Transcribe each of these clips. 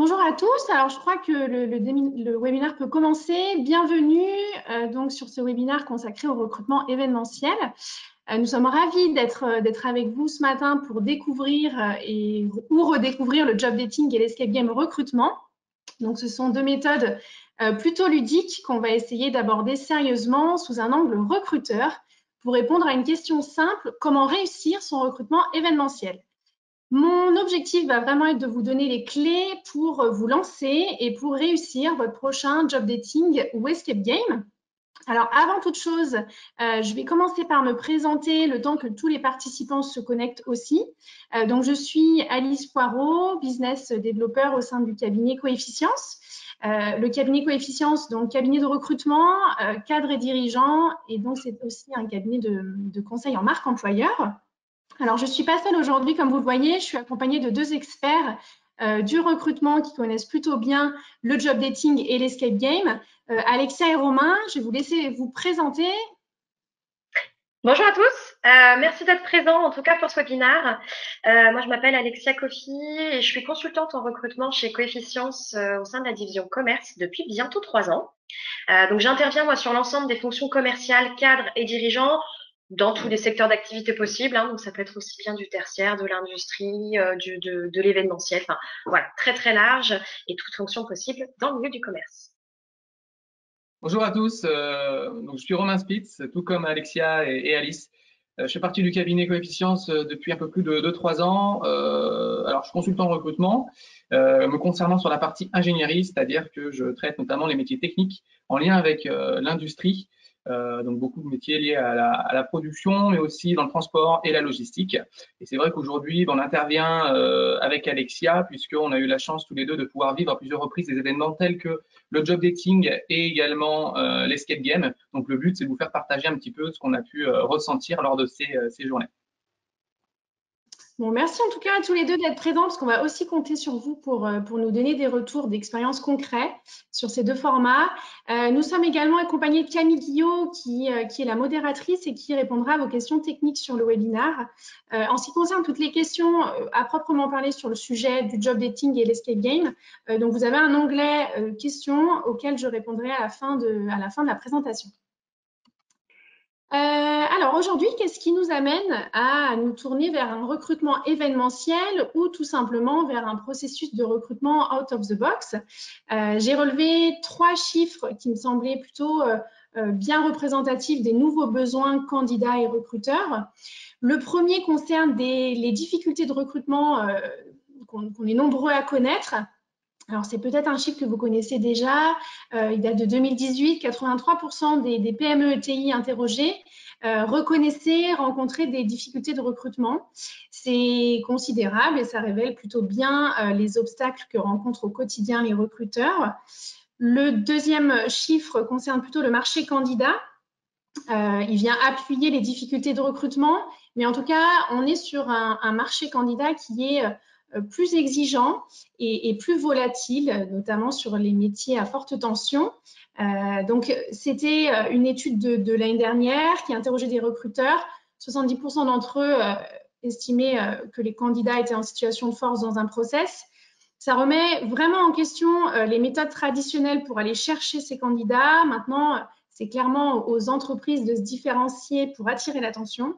Bonjour à tous. Alors, je crois que le webinaire peut commencer. Bienvenue donc sur ce webinaire consacré au recrutement événementiel. Nous sommes ravis d'être avec vous ce matin pour découvrir ou redécouvrir le job dating et l'escape game recrutement. Donc, ce sont deux méthodes plutôt ludiques qu'on va essayer d'aborder sérieusement sous un angle recruteur pour répondre à une question simple: comment réussir son recrutement événementiel? Mon objectif va vraiment être de vous donner les clés pour vous lancer et pour réussir votre prochain job dating ou escape game. Alors, avant toute chose, je vais commencer par me présenter le temps que tous les participants se connectent aussi. Donc, je suis Alice Poirot, business développeur au sein du cabinet Coefficience. Le cabinet Coefficience, donc cabinet de recrutement, cadre et dirigeant, et donc c'est aussi un cabinet de conseil en marque employeur. Alors, je ne suis pas seule aujourd'hui, comme vous le voyez, je suis accompagnée de deux experts du recrutement qui connaissent plutôt bien le job dating et l'escape game. Alexia et Romain, je vais vous laisser vous présenter. Bonjour à tous, merci d'être présents en tout cas pour ce webinaire. Moi je m'appelle Alexia Coffy et je suis consultante en recrutement chez Coefficience au sein de la division commerce depuis bientôt 3 ans. Donc j'interviens moi sur l'ensemble des fonctions commerciales, cadres et dirigeants dans tous les secteurs d'activité possibles. Donc ça peut être aussi bien du tertiaire, de l'industrie, de l'événementiel, enfin voilà, très très large et toute fonction possible dans le milieu du commerce. Bonjour à tous, donc je suis Romain Spitz, tout comme Alexia et Alice. Je fais partie du cabinet Coefficience depuis un peu plus de 3 ans. Alors, je suis consultant en recrutement, me concernant sur la partie ingénierie, c'est-à-dire que je traite notamment les métiers techniques en lien avec l'industrie, donc beaucoup de métiers liés à la production, mais aussi dans le transport et la logistique. Et c'est vrai qu'aujourd'hui, on intervient avec Alexia, puisqu'on a eu la chance tous les deux de pouvoir vivre à plusieurs reprises des événements tels que le job dating et également l'escape game. Donc, le but, c'est de vous faire partager un petit peu ce qu'on a pu ressentir lors de ces journées. Bon, merci en tout cas à tous les deux d'être présents, parce qu'on va aussi compter sur vous pour nous donner des retours d'expériences concrètes sur ces deux formats. Nous sommes également accompagnés de Camille Guillot, qui est la modératrice et qui répondra à vos questions techniques sur le webinaire. En ce qui concerne toutes les questions à proprement parler sur le sujet du job dating et l'escape game, donc vous avez un onglet questions auquel je répondrai à la fin de la présentation. Alors aujourd'hui, qu'est-ce qui nous amène à nous tourner vers un recrutement événementiel ou tout simplement vers un processus de recrutement out of the box? J'ai relevé 3 chiffres qui me semblaient plutôt bien représentatifs des nouveaux besoins candidats et recruteurs. Le premier concerne les difficultés de recrutement qu'on est nombreux à connaître. Alors, c'est peut-être un chiffre que vous connaissez déjà. Il date de 2018. 83% des PME ETI interrogées reconnaissaient rencontrer des difficultés de recrutement. C'est considérable et ça révèle plutôt bien les obstacles que rencontrent au quotidien les recruteurs. Le deuxième chiffre concerne plutôt le marché candidat. Il vient appuyer les difficultés de recrutement, mais en tout cas, on est sur un marché candidat qui est plus exigeant et plus volatile, notamment sur les métiers à forte tension. Donc, c'était une étude de l'année dernière qui interrogeait des recruteurs. 70% d'entre eux estimaient que les candidats étaient en situation de force dans un process. Ça remet vraiment en question les méthodes traditionnelles pour aller chercher ces candidats. Maintenant, c'est clairement aux entreprises de se différencier pour attirer l'attention.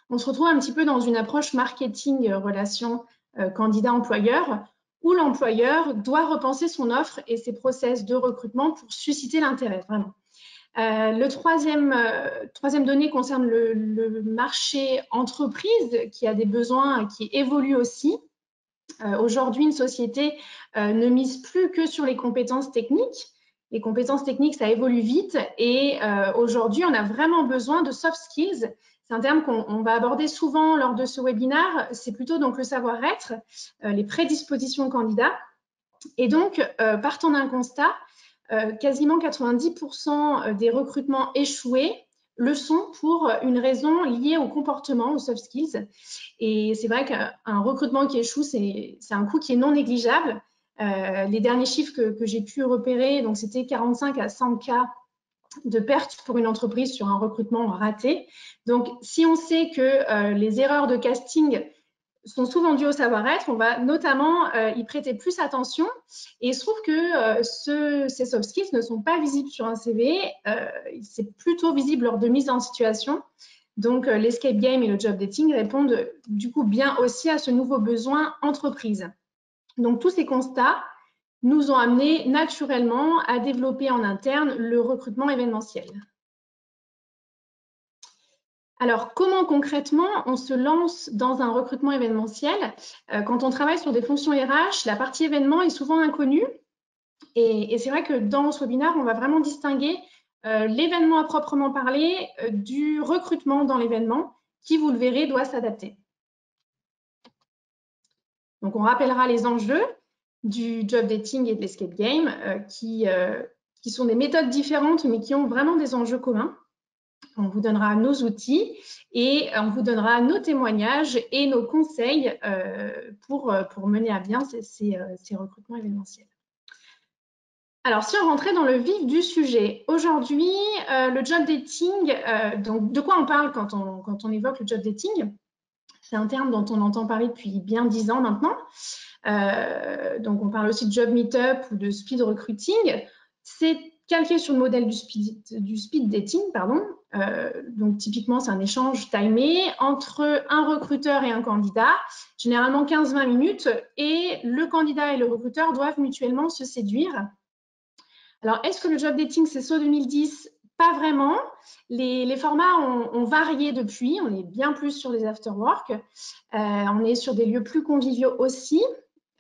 On se retrouve un petit peu dans une approche marketing relation candidat-employeur, où l'employeur doit repenser son offre et ses process de recrutement pour susciter l'intérêt, vraiment. Le troisième donnée concerne le marché entreprise qui a des besoins qui évoluent aussi. Aujourd'hui, une société ne mise plus que sur les compétences techniques. Les compétences techniques, ça évolue vite et aujourd'hui, on a vraiment besoin de soft skills. C'est un terme qu'on va aborder souvent lors de ce webinaire. C'est plutôt donc le savoir-être, les prédispositions candidats. Et donc, partant d'un constat, quasiment 90% des recrutements échoués le sont pour une raison liée au comportement, aux soft skills. Et c'est vrai qu'un recrutement qui échoue, c'est un coût qui est non négligeable. Les derniers chiffres que j'ai pu repérer, donc c'était 45 à 100 cas de perte pour une entreprise sur un recrutement raté. Donc, si on sait que les erreurs de casting sont souvent dus au savoir-être. On va notamment y prêter plus attention. Et il se trouve que ces soft skills ne sont pas visibles sur un CV. C'est plutôt visible lors de mise en situation. Donc, l'escape game et le job dating répondent du coup bien aussi à ce nouveau besoin entreprise. Donc, tous ces constats nous ont amenés naturellement à développer en interne le recrutement événementiel. Alors, comment concrètement on se lance dans un recrutement événementiel? Quand on travaille sur des fonctions RH, la partie événement est souvent inconnue. Et c'est vrai que dans ce webinaire, on va vraiment distinguer l'événement à proprement parler du recrutement dans l'événement qui, vous le verrez, doit s'adapter. Donc, on rappellera les enjeux du job dating et de l'escape game qui sont des méthodes différentes mais qui ont vraiment des enjeux communs. On vous donnera nos outils et on vous donnera nos témoignages et nos conseils pour mener à bien ces recrutements événementiels. Alors, si on rentrait dans le vif du sujet, aujourd'hui, le job dating, donc de quoi on parle quand on évoque le job dating? C'est un terme dont on entend parler depuis bien 10 ans maintenant. Donc, on parle aussi de job meetup ou de speed recruiting. C'est calqué sur le modèle du speed dating, pardon. Donc, typiquement, c'est un échange timé entre un recruteur et un candidat, généralement 15-20 minutes, et le candidat et le recruteur doivent mutuellement se séduire. Alors, est-ce que le job dating, c'est SAU 2010? Pas vraiment. Les formats ont varié depuis. On est bien plus sur les after-work. On est sur des lieux plus conviviaux aussi.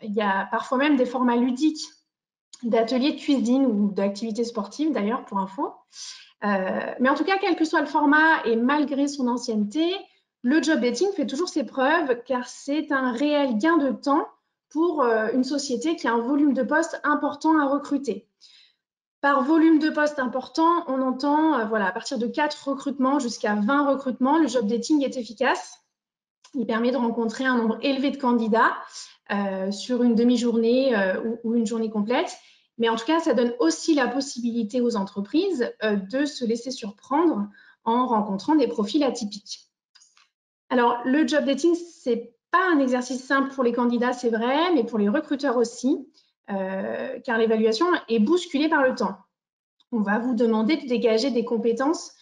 Il y a parfois même des formats ludiques d'ateliers de cuisine ou d'activités sportives, d'ailleurs, pour info. Mais en tout cas, quel que soit le format et malgré son ancienneté, le job dating fait toujours ses preuves car c'est un réel gain de temps pour une société qui a un volume de postes important à recruter. Par volume de postes important, on entend voilà, à partir de 4 recrutements jusqu'à 20 recrutements, le job dating est efficace. Il permet de rencontrer un nombre élevé de candidats sur une demi-journée ou une journée complète. Mais en tout cas, ça donne aussi la possibilité aux entreprises de se laisser surprendre en rencontrant des profils atypiques. Alors, le job dating, ce n'est pas un exercice simple pour les candidats, c'est vrai, mais pour les recruteurs aussi, car l'évaluation est bousculée par le temps. On va vous demander de dégager des compétences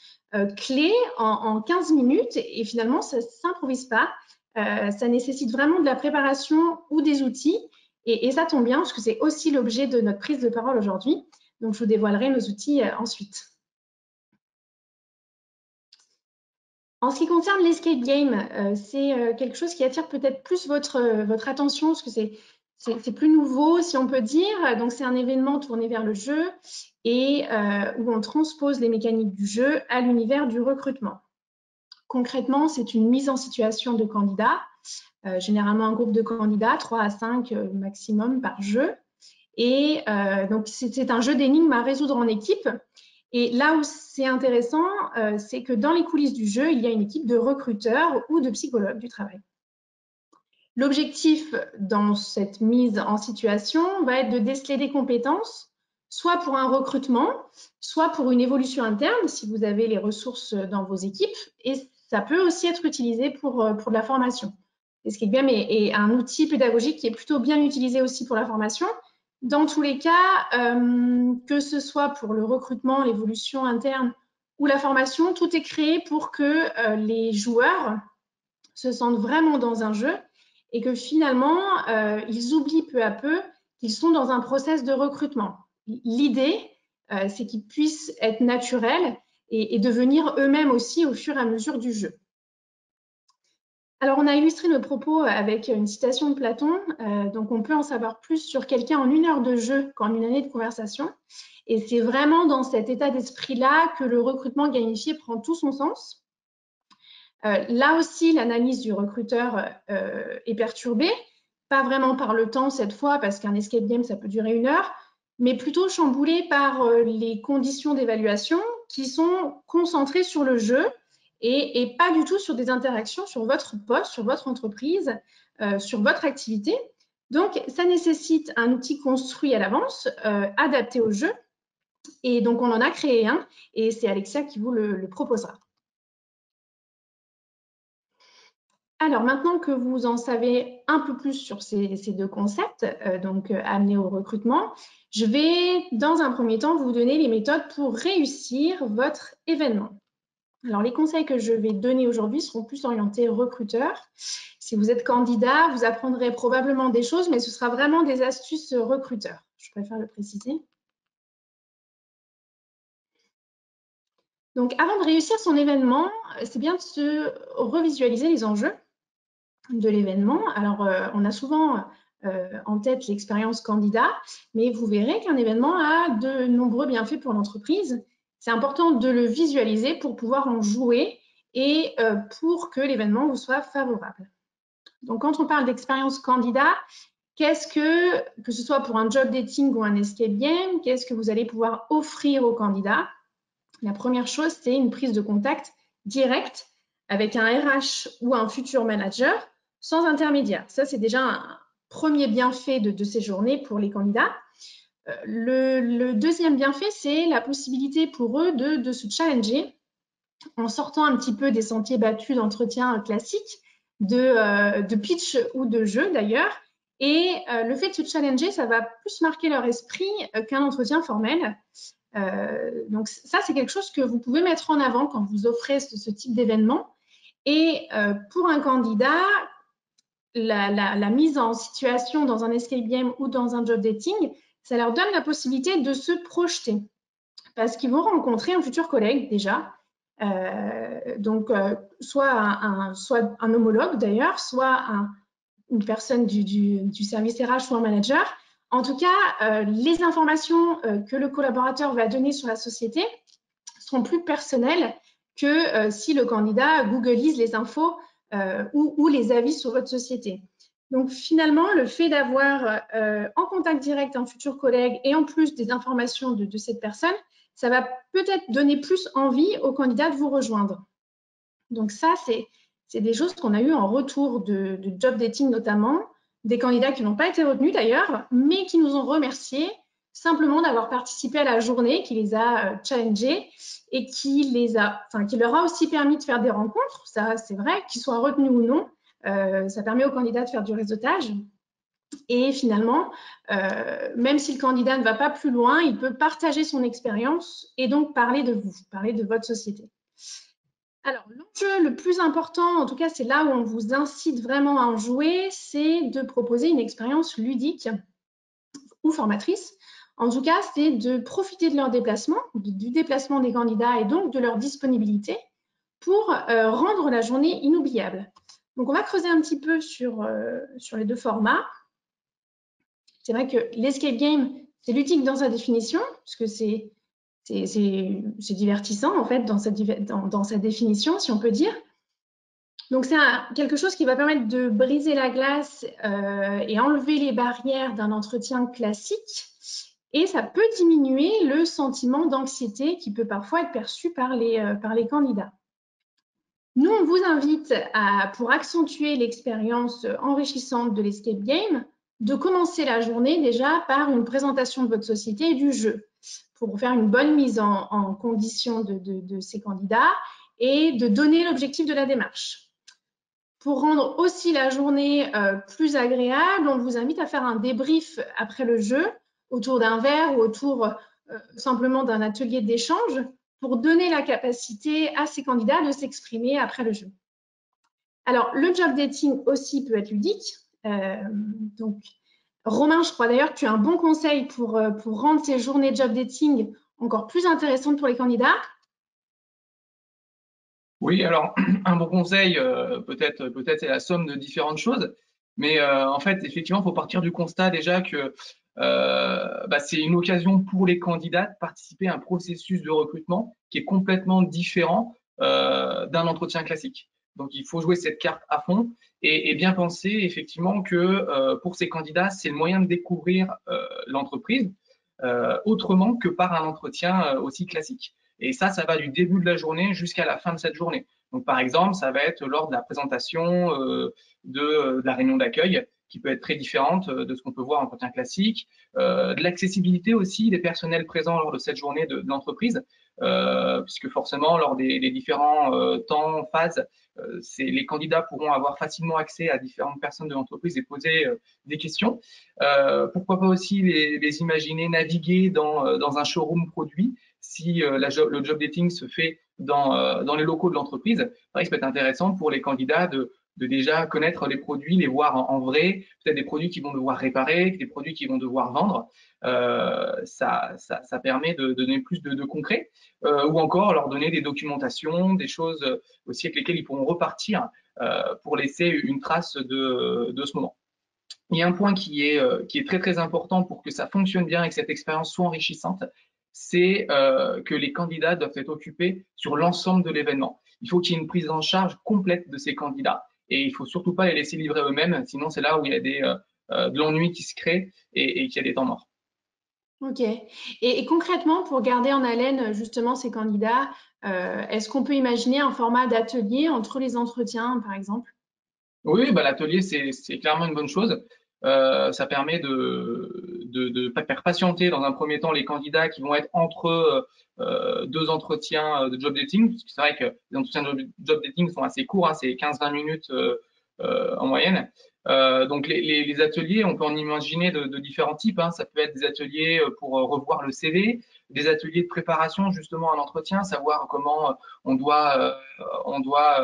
clés en 15 minutes et finalement, ça ne s'improvise pas. Ça nécessite vraiment de la préparation ou des outils et ça tombe bien parce que c'est aussi l'objet de notre prise de parole aujourd'hui. Donc, je vous dévoilerai nos outils ensuite. En ce qui concerne l'escape game, c'est quelque chose qui attire peut-être plus votre attention parce que c'est plus nouveau, si on peut dire. Donc, c'est un événement tourné vers le jeu et où on transpose les mécaniques du jeu à l'univers du recrutement. Concrètement, c'est une mise en situation de candidats, généralement un groupe de candidats, 3 à 5 maximum par jeu. Et donc, c'est un jeu d'énigmes à résoudre en équipe. Et là où c'est intéressant, c'est que dans les coulisses du jeu, il y a une équipe de recruteurs ou de psychologues du travail. L'objectif dans cette mise en situation va être de déceler des compétences, soit pour un recrutement, soit pour une évolution interne, si vous avez les ressources dans vos équipes. Et ça peut aussi être utilisé pour de la formation. L'escape game est un outil pédagogique qui est plutôt bien utilisé aussi pour la formation. Dans tous les cas, que ce soit pour le recrutement, l'évolution interne ou la formation, tout est créé pour que les joueurs se sentent vraiment dans un jeu et que finalement, ils oublient peu à peu qu'ils sont dans un process de recrutement. L'idée, c'est qu'ils puissent être naturels et devenir eux-mêmes aussi au fur et à mesure du jeu. Alors, on a illustré nos propos avec une citation de Platon. Donc, on peut en savoir plus sur quelqu'un en 1 heure de jeu qu'en 1 année de conversation. Et c'est vraiment dans cet état d'esprit-là que le recrutement gamifié prend tout son sens. Là aussi, l'analyse du recruteur est perturbée, pas vraiment par le temps cette fois, parce qu'un escape game, ça peut durer 1 heure, mais plutôt chamboulée par les conditions d'évaluation qui sont concentrées sur le jeu et pas du tout sur des interactions sur votre poste, sur votre entreprise, sur votre activité. Donc, ça nécessite un outil construit à l'avance, adapté au jeu. Et donc, on en a créé un et c'est Alexia qui vous le proposera. Alors, maintenant que vous en savez un peu plus sur ces deux concepts, amenés au recrutement, je vais, dans un premier temps, vous donner les méthodes pour réussir votre événement. Alors, les conseils que je vais donner aujourd'hui seront plus orientés recruteurs. Si vous êtes candidat, vous apprendrez probablement des choses, mais ce sera vraiment des astuces recruteurs. Je préfère le préciser. Donc, avant de réussir son événement, c'est bien de se revisualiser les enjeux de l'événement. Alors, on a souvent en tête l'expérience candidat, mais vous verrez qu'un événement a de nombreux bienfaits pour l'entreprise. C'est important de le visualiser pour pouvoir en jouer et pour que l'événement vous soit favorable. Donc, quand on parle d'expérience candidat, qu'est-ce que ce soit pour un job dating ou un escape game, qu'est-ce que vous allez pouvoir offrir aux candidats? La première chose, c'est une prise de contact directe avec un RH ou un futur manager sans intermédiaire. Ça, c'est déjà un premier bienfait de ces journées pour les candidats. Le deuxième bienfait, c'est la possibilité pour eux de se challenger en sortant un petit peu des sentiers battus d'entretien classiques, de pitch ou de jeu d'ailleurs. Et le fait de se challenger, ça va plus marquer leur esprit qu'un entretien formel. Donc ça, c'est quelque chose que vous pouvez mettre en avant quand vous offrez ce type d'événement. Et pour un candidat, la mise en situation dans un escape game ou dans un job dating, ça leur donne la possibilité de se projeter parce qu'ils vont rencontrer un futur collègue déjà. Soit un homologue d'ailleurs, soit une personne du service RH ou un manager. En tout cas, les informations que le collaborateur va donner sur la société seront plus personnelles que si le candidat googleise les infos ou les avis sur votre société. Donc finalement, le fait d'avoir en contact direct un futur collègue et en plus des informations de cette personne, ça va peut-être donner plus envie au candidat de vous rejoindre. Donc ça, c'est des choses qu'on a eues en retour de job dating notamment, des candidats qui n'ont pas été retenus d'ailleurs, mais qui nous ont remerciés simplement d'avoir participé à la journée, qui les a challengés et qui leur a aussi permis de faire des rencontres. Ça, c'est vrai, qu'ils soient retenus ou non, ça permet aux candidats de faire du réseautage. Et finalement, même si le candidat ne va pas plus loin, il peut partager son expérience et donc parler de vous, parler de votre société. Alors, l'enjeu le plus important, en tout cas, c'est là où on vous incite vraiment à en jouer, c'est de proposer une expérience ludique ou formatrice. En tout cas, c'est de profiter de leur déplacement, du déplacement des candidats et donc de leur disponibilité pour rendre la journée inoubliable. Donc, on va creuser un petit peu sur les deux formats. C'est vrai que l'escape game, c'est ludique dans sa définition, puisque c'est divertissant en fait dans sa définition, si on peut dire. Donc c'est quelque chose qui va permettre de briser la glace et enlever les barrières d'un entretien classique. Et ça peut diminuer le sentiment d'anxiété qui peut parfois être perçu par les candidats. Nous, on vous invite pour accentuer l'expérience enrichissante de l'escape game, de commencer la journée déjà par une présentation de votre société et du jeu, pour faire une bonne mise en condition de ces candidats et de donner l'objectif de la démarche. Pour rendre aussi la journée plus agréable, on vous invite à faire un débrief après le jeu, autour d'un verre ou autour simplement d'un atelier d'échange, pour donner la capacité à ces candidats de s'exprimer après le jeu. Alors, le job dating aussi peut être ludique. Donc, Romain, je crois d'ailleurs que tu as un bon conseil pour rendre ces journées de job dating encore plus intéressantes pour les candidats. Oui, alors un bon conseil, peut-être c'est la somme de différentes choses, mais en fait, effectivement, il faut partir du constat déjà que c'est une occasion pour les candidats de participer à un processus de recrutement qui est complètement différent d'un entretien classique. Donc, il faut jouer cette carte à fond et bien penser effectivement que pour ces candidats, c'est le moyen de découvrir l'entreprise autrement que par un entretien aussi classique. Et ça va du début de la journée jusqu'à la fin de cette journée. Donc, par exemple, ça va être lors de la présentation de la réunion d'accueil. qui peut être très différente de ce qu'on peut voir en entretien classique, de l'accessibilité aussi des personnels présents lors de cette journée de l'entreprise, puisque forcément, lors des différents temps, phases, les candidats pourront avoir facilement accès à différentes personnes de l'entreprise et poser des questions. Pourquoi pas aussi les imaginer naviguer dans un showroom produit si le job dating se fait dans les locaux de l'entreprise. Ça peut être intéressant pour les candidats de déjà connaître les produits, les voir en vrai, peut-être des produits qu'ils vont devoir réparer, des produits qu'ils vont devoir vendre. Ça permet de donner plus de concret, ou encore leur donner des documentations, des choses aussi avec lesquelles ils pourront repartir pour laisser une trace de ce moment. Il y a un point qui est très très important pour que ça fonctionne bien et que cette expérience soit enrichissante, c'est que les candidats doivent être occupés sur l'ensemble de l'événement. Il faut qu'il y ait une prise en charge complète de ces candidats et il faut surtout pas les laisser livrer eux-mêmes, sinon c'est là où il y a de l'ennui qui se crée et qu'il y a des temps morts. Ok. Et concrètement, pour garder en haleine justement ces candidats, est-ce qu'on peut imaginer un format d'atelier entre les entretiens, par exemple? Oui, bah, l'atelier, c'est clairement une bonne chose. Ça permet de faire patienter dans un premier temps les candidats qui vont être entre deux entretiens de job dating, parce que c'est vrai que les entretiens de job dating sont assez courts, hein, c'est 15-20 minutes en moyenne. Donc les ateliers, on peut en imaginer de différents types, hein. Ça peut être des ateliers pour revoir le CV, des ateliers de préparation justement à l'entretien, savoir comment on doit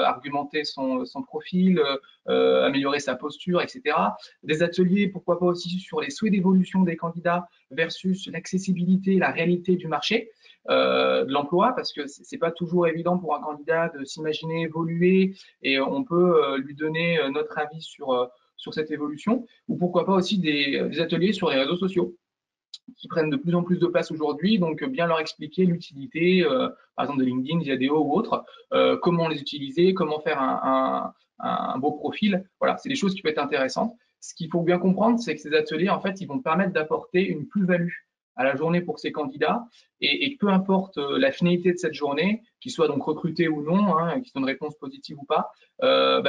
argumenter son profil, améliorer sa posture, etc. Des ateliers, pourquoi pas aussi sur les souhaits d'évolution des candidats versus l'accessibilité, la réalité du marché de l'emploi, parce que c'est pas toujours évident pour un candidat de s'imaginer évoluer et on peut lui donner notre avis sur cette évolution, ou pourquoi pas aussi des ateliers sur les réseaux sociaux qui prennent de plus en plus de place aujourd'hui, donc bien leur expliquer l'utilité, par exemple de LinkedIn, Viadeo ou autre, comment les utiliser, comment faire un beau profil. Voilà, c'est des choses qui peuvent être intéressantes. Ce qu'il faut bien comprendre, c'est que ces ateliers, en fait, ils vont permettre d'apporter une plus-value à la journée pour ces candidats, et peu importe la finalité de cette journée, qu'ils soient donc recrutés ou non, hein, qu'ils aient une réponse positive ou pas,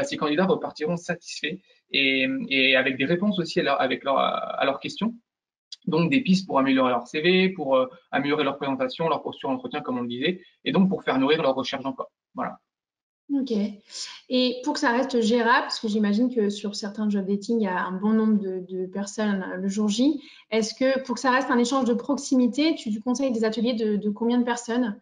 ces candidats repartiront satisfaits et avec des réponses aussi à leurs questions. Donc des pistes pour améliorer leur CV, pour améliorer leur présentation, leur posture d'entretien, comme on le disait, et donc pour faire nourrir leur recherche d'emploi. Voilà. Ok. Et pour que ça reste gérable, parce que j'imagine que sur certains job dating, il y a un bon nombre de personnes le jour J, est-ce que pour que ça reste un échange de proximité, tu conseilles des ateliers de combien de personnes?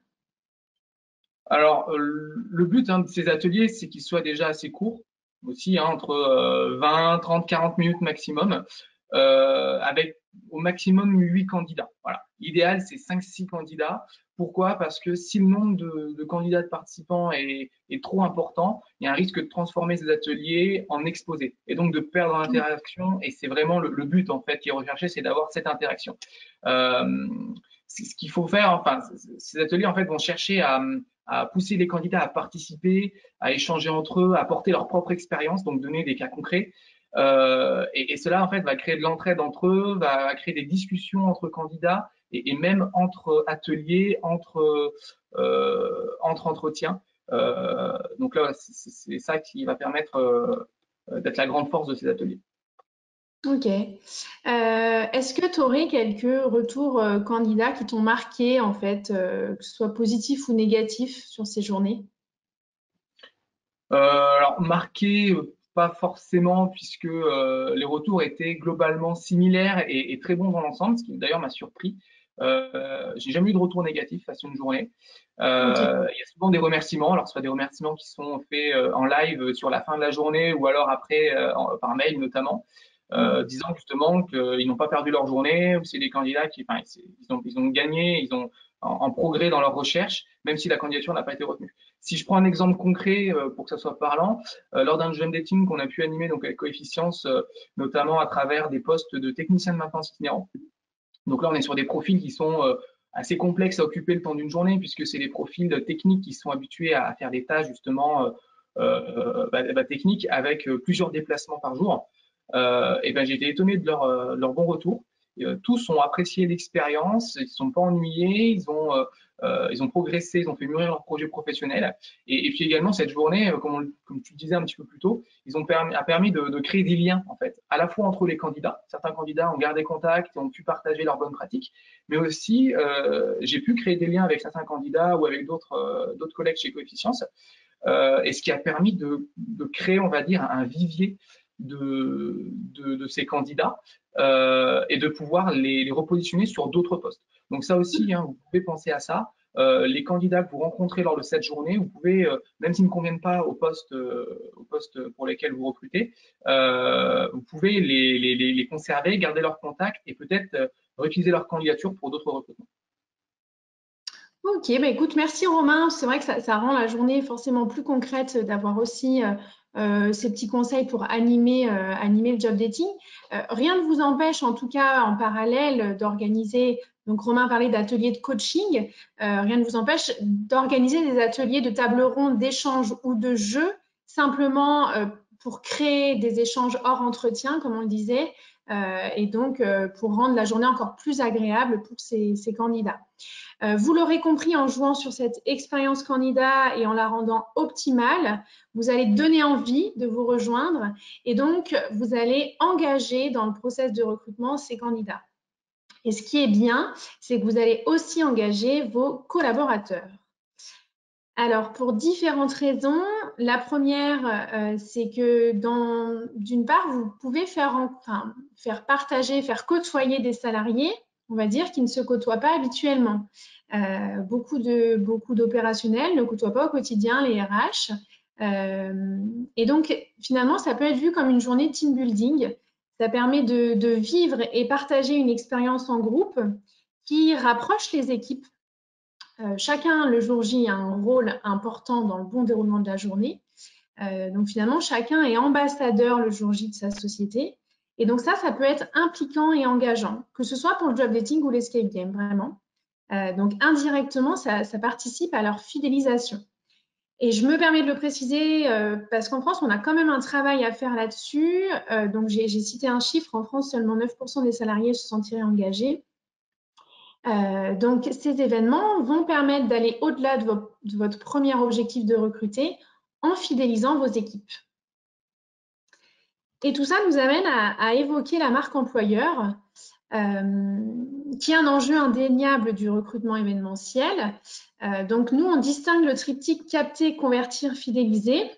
Alors, le but de ces ateliers, c'est qu'ils soient déjà assez courts, aussi, hein, entre 20, 30, 40 minutes maximum, avec au maximum 8 candidats. Voilà. L'idéal, c'est 5-6 candidats. Pourquoi? Parce que si le nombre de candidats de participants est trop important, il y a un risque de transformer ces ateliers en exposés et donc de perdre l'interaction. Et c'est vraiment le but, en fait, qui est recherché, c'est d'avoir cette interaction. Ce qu'il faut faire, enfin, ces ateliers, en fait, vont chercher à pousser les candidats à participer, à échanger entre eux, à apporter leur propre expérience, donc donner des cas concrets. Et cela, en fait, va créer de l'entraide entre eux, va créer des discussions entre candidats et même entre ateliers, entre entretiens. Donc là, c'est ça qui va permettre d'être la grande force de ces ateliers. Ok. Est-ce que tu aurais quelques retours candidats qui t'ont marqué, en fait, que ce soit positif ou négatif sur ces journées? Alors, marqué, pas forcément, puisque les retours étaient globalement similaires et très bons dans l'ensemble, ce qui d'ailleurs m'a surpris. J'ai jamais eu de retour négatif à une journée. Ok. Il y a souvent des remerciements, alors soit des remerciements qui sont faits en live sur la fin de la journée ou alors après par mail notamment, disant justement qu'ils n'ont pas perdu leur journée, ou c'est des candidats qui, enfin, ils ont gagné, ils ont en progrès dans leur recherche, même si la candidature n'a pas été retenue. Si je prends un exemple concret pour que ça soit parlant, lors d'un job dating qu'on a pu animer donc avec Coefficience, notamment à travers des postes de technicien de maintenance itinérant. Donc là, on est sur des profils qui sont assez complexes à occuper le temps d'une journée, puisque c'est des profils techniques qui sont habitués à faire des tâches justement techniques avec plusieurs déplacements par jour. Et ben j'ai été étonné de leur bon retour. tous ont apprécié l'expérience, ils ne sont pas ennuyés, ils ont progressé, ils ont fait mûrir leur projet professionnel. Et puis également, cette journée, comme tu le disais un petit peu plus tôt, a permis de créer des liens, en fait, à la fois entre les candidats. Certains candidats ont gardé contact et ont pu partager leurs bonnes pratiques, mais aussi, j'ai pu créer des liens avec certains candidats ou avec d'autres collègues chez Coefficience, et ce qui a permis de créer, on va dire, un vivier de ces candidats et de pouvoir les repositionner sur d'autres postes. Donc ça aussi, hein, vous pouvez penser à ça. Les candidats que vous rencontrez lors de cette journée, vous pouvez, même s'ils ne conviennent pas au poste pour lesquels vous recrutez, vous pouvez les conserver, garder leur contact et peut-être réutiliser leur candidature pour d'autres recrutements. Ok, bah écoute, merci Romain. C'est vrai que ça rend la journée forcément plus concrète d'avoir aussi ces petits conseils pour animer le job dating. Rien ne vous empêche, en tout cas en parallèle, d'organiser, donc Romain parlait d'ateliers de coaching, rien ne vous empêche d'organiser des ateliers de table ronde, d'échange ou de jeu, simplement pour créer des échanges hors entretien, comme on le disait, et donc pour rendre la journée encore plus agréable pour ces candidats. Vous l'aurez compris, en jouant sur cette expérience candidat et en la rendant optimale, vous allez donner envie de vous rejoindre et donc vous allez engager dans le process de recrutement ces candidats. Et ce qui est bien, c'est que vous allez aussi engager vos collaborateurs. Alors, pour différentes raisons, la première, c'est que d'une part, vous pouvez faire partager, faire côtoyer des salariés, on va dire, qui ne se côtoient pas habituellement. Beaucoup d'opérationnels ne côtoient pas au quotidien les RH. Et donc, finalement, ça peut être vu comme une journée team building. Ça permet de vivre et partager une expérience en groupe qui rapproche les équipes. Chacun, le jour J, a un rôle important dans le bon déroulement de la journée. Donc, finalement, chacun est ambassadeur le jour J de sa société. Et donc, ça peut être impliquant et engageant, que ce soit pour le job dating ou l'escape game, vraiment. Donc, indirectement, ça participe à leur fidélisation. Et je me permets de le préciser parce qu'en France, on a quand même un travail à faire là-dessus. Donc, j'ai cité un chiffre. En France, seulement 9% des salariés se sentiraient engagés. Donc, ces événements vont permettre d'aller au-delà de votre premier objectif de recruter en fidélisant vos équipes. Et tout ça nous amène à évoquer la marque employeur, qui est un enjeu indéniable du recrutement événementiel. Donc, nous, on distingue le triptyque capter, convertir, fidéliser.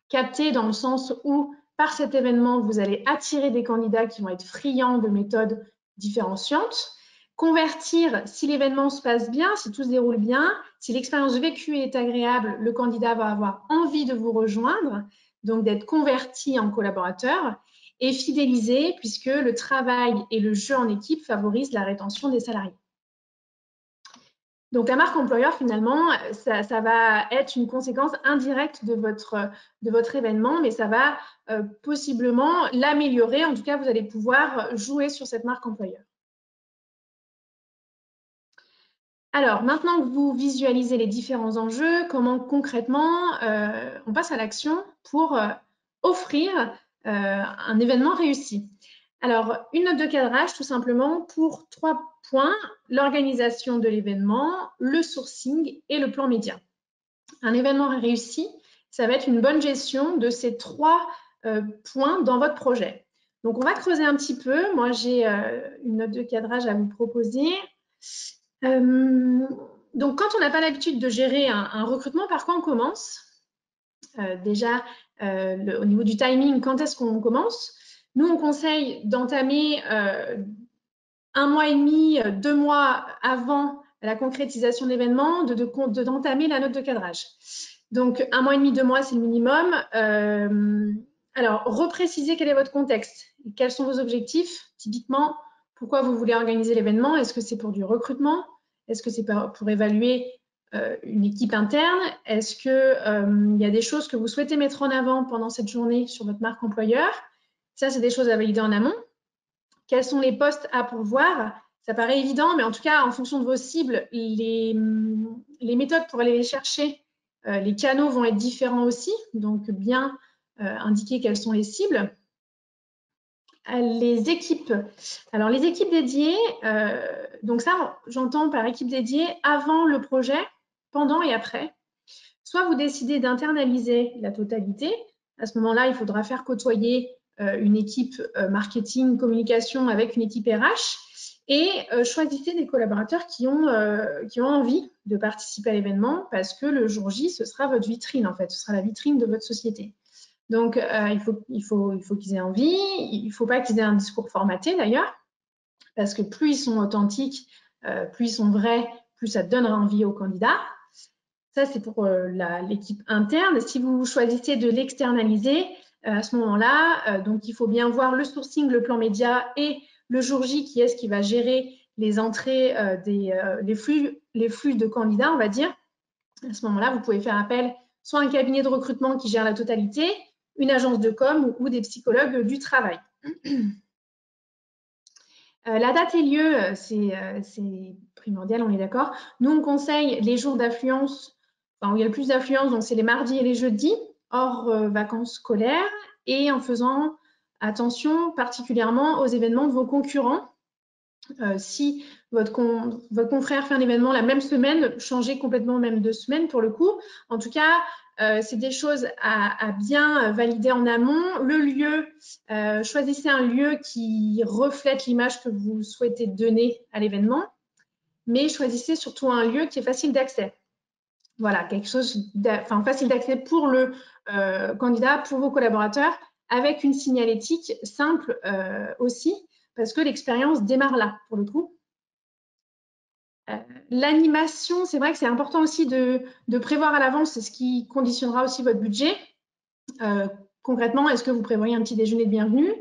Capter dans le sens où, par cet événement, vous allez attirer des candidats qui vont être friands de méthodes différenciantes. Convertir, si l'événement se passe bien, si tout se déroule bien, si l'expérience vécue est agréable, le candidat va avoir envie de vous rejoindre, donc d'être converti en collaborateur, et fidéliser, puisque le travail et le jeu en équipe favorisent la rétention des salariés. Donc, la marque employeur, finalement, ça va être une conséquence indirecte de votre événement, mais ça va possiblement l'améliorer. En tout cas, vous allez pouvoir jouer sur cette marque employeur. Alors, maintenant que vous visualisez les différents enjeux, comment concrètement on passe à l'action pour offrir un événement réussi? Alors, une note de cadrage, tout simplement, pour 3 points, l'organisation de l'événement, le sourcing et le plan média. Un événement réussi, ça va être une bonne gestion de ces 3 points dans votre projet. Donc, on va creuser un petit peu. Moi, j'ai une note de cadrage à vous proposer. Donc, quand on n'a pas l'habitude de gérer un recrutement, par quoi on commence? Déjà, au niveau du timing, quand est-ce qu'on commence? Nous, on conseille d'entamer 1 mois et demi, 2 mois avant la concrétisation de l'événement, d'entamer la note de cadrage. Donc, 1 mois et demi, 2 mois, c'est le minimum. Alors, reprécisez quel est votre contexte. Quels sont vos objectifs? Typiquement, pourquoi vous voulez organiser l'événement? Est-ce que c'est pour du recrutement? Est-ce que c'est pour évaluer une équipe interne? Est-ce qu'il y a des choses que vous souhaitez mettre en avant pendant cette journée sur votre marque employeur? Ça, c'est des choses à valider en amont. Quels sont les postes à pourvoir? Ça paraît évident, mais en tout cas, en fonction de vos cibles, les méthodes pour aller les chercher, les canaux vont être différents aussi. Donc, bien indiquer quelles sont les cibles. les équipes. Alors, les équipes dédiées, donc ça, j'entends par équipe dédiée avant le projet, pendant et après. Soit vous décidez d'internaliser la totalité. À ce moment-là, il faudra faire côtoyer une équipe marketing, communication avec une équipe RH et choisissez des collaborateurs qui ont envie de participer à l'événement parce que le jour J, ce sera votre vitrine en fait, ce sera la vitrine de votre société. Donc, il faut qu'ils aient envie. Il ne faut pas qu'ils aient un discours formaté d'ailleurs, parce que plus ils sont authentiques, plus ils sont vrais, plus ça donnera envie aux candidats. Ça, c'est pour l'équipe interne. Si vous choisissez de l'externaliser, à ce moment-là, donc il faut bien voir le sourcing, le plan média et le jour J, qui est-ce qui va gérer les entrées, les flux de candidats, on va dire. À ce moment-là, vous pouvez faire appel soit à un cabinet de recrutement qui gère la totalité, une agence de com ou des psychologues du travail. La date et lieu, c'est primordial, on est d'accord. Nous, on conseille les jours d'affluence, enfin, où il y a le plus d'affluence, donc c'est les mardis et les jeudis, hors vacances scolaires, et en faisant attention particulièrement aux événements de vos concurrents. Si votre confrère fait un événement la même semaine, changez complètement même 2 semaines pour le coup. En tout cas, c'est des choses à bien valider en amont. Le lieu, choisissez un lieu qui reflète l'image que vous souhaitez donner à l'événement, mais choisissez surtout un lieu qui est facile d'accès. Voilà, quelque chose facile d'accès pour le candidat, pour vos collaborateurs, avec une signalétique simple aussi, parce que l'expérience démarre là, pour le coup. L'animation, c'est vrai que c'est important aussi de prévoir à l'avance, c'est ce qui conditionnera aussi votre budget. Concrètement, est-ce que vous prévoyez un petit déjeuner de bienvenue?